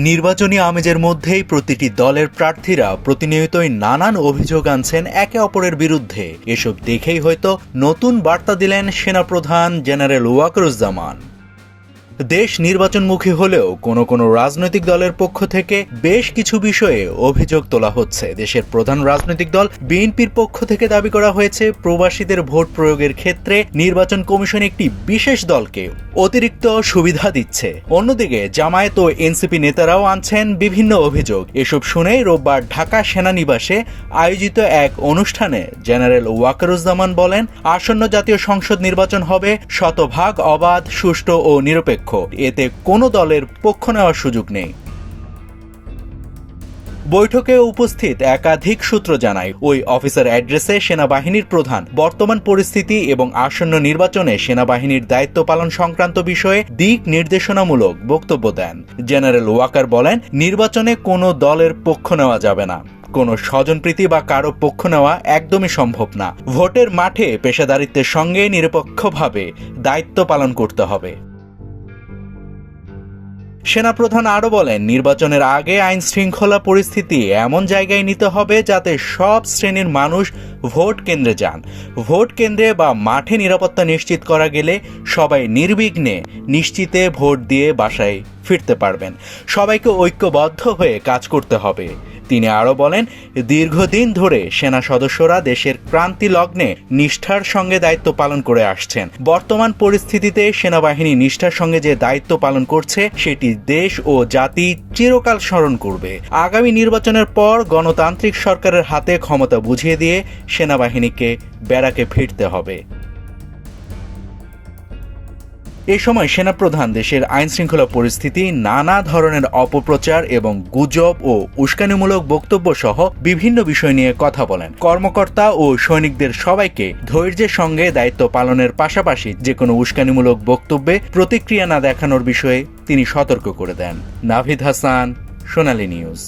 নির্বাচনী আমেজের মধ্যেই প্রতিটি দলের প্রার্থীরা প্রতিনিয়তই নানান অভিযোগ আনছেন একে অপরের বিরুদ্ধে। এসব দেখেই হয়তো নতুন বার্তা দিলেন সেনাপ্রধান জেনারেল ওয়াকারুজ্জামান। দেশ নির্বাচনমুখী হলেও কোনো রাজনৈতিক দলের পক্ষ থেকে বেশ কিছু বিষয়ে অভিযোগ তোলা হচ্ছে। দেশের প্রধান রাজনৈতিক দল বিএনপির পক্ষ থেকে দাবি করা হয়েছে, প্রবাসীদের ভোট প্রয়োগের ক্ষেত্রে নির্বাচন কমিশন একটি বিশেষ দলকে অতিরিক্ত সুবিধা দিচ্ছে। অন্যদিকে জামায়াত ও এনসিপি নেতারাও আনছেন বিভিন্ন অভিযোগ। এসব শুনেই রোববার ঢাকা সেনানিবাসে আয়োজিত এক অনুষ্ঠানে জেনারেল ওয়াকারুজ্জামান বলেন, আসন্ন জাতীয় সংসদ নির্বাচন হবে শতভাগ অবাধ, সুষ্ঠু ও নিরপেক্ষ। এতে কোনো দলের পক্ষ নেওয়ার সুযোগ নেই। বৈঠকে উপস্থিত একাধিক সূত্র জানায়, ওই অফিসার অ্যাড্রেসে সেনাবাহিনীর প্রধান বর্তমান পরিস্থিতি এবং আসন্ন নির্বাচনে সেনাবাহিনীর দায়িত্ব পালন সংক্রান্ত বিষয়ে দিক নির্দেশনামূলক বক্তব্য দেন। জেনারেল ওয়াকার বলেন, নির্বাচনে কোনো দলের পক্ষ নেওয়া যাবে না। কোনো স্বজনপ্রীতি বা কারো পক্ষ নেওয়া একদমই সম্ভব না। ভোটের মাঠে পেশাদারিত্বের সঙ্গে নিরপেক্ষভাবে দায়িত্ব পালন করতে হবে। সেনাপ্রধান আরও বলেন, নির্বাচনের আগে আইন শৃঙ্খলা পরিস্থিতি এমন জায়গায় নিতে হবে যাতে সব শ্রেণীর মানুষ ভোট কেন্দ্রে যান। ভোট কেন্দ্রে বা মাঠে নিরাপত্তা নিশ্চিত করা গেলে সবাই নির্বিঘ্নে নিশ্চিতে ভোট দিয়ে বাসায় ফিরতে পারবেন। সবাইকে ঐক্যবদ্ধ হয়ে কাজ করতে হবে। তিনি আরও বলেন, দীর্ঘদিন ধরে সেনা সদস্যরা দেশের ক্রান্তি লগ্নে নিষ্ঠার সঙ্গে দায়িত্ব পালন করে আসছেন। বর্তমান পরিস্থিতিতে সেনাবাহিনী নিষ্ঠার সঙ্গে যে দায়িত্ব পালন করছে সেটি দেশ ও জাতি চিরকাল স্মরণ করবে। আগামী নির্বাচনের পর গণতান্ত্রিক সরকারের হাতে ক্ষমতা বুঝিয়ে দিয়ে সেনাবাহিনীকে ব্যারাকে ফিরতে হবে। এ সময় সেনাপ্রধান দেশের আইনশৃঙ্খলা পরিস্থিতি, নানা ধরনের অপপ্রচার এবং গুজব ও উস্কানিমূলক বক্তব্য সহ বিভিন্ন বিষয় নিয়ে কথা বলেন। কর্মকর্তা ও সৈনিকদের সবাইকে ধৈর্যের সঙ্গে দায়িত্ব পালনের পাশাপাশি যে কোনো উস্কানিমূলক বক্তব্যে প্রতিক্রিয়া না দেখানোর বিষয়ে তিনি সতর্ক করে দেন। নাভিদ হাসান, সোনালী নিউজ।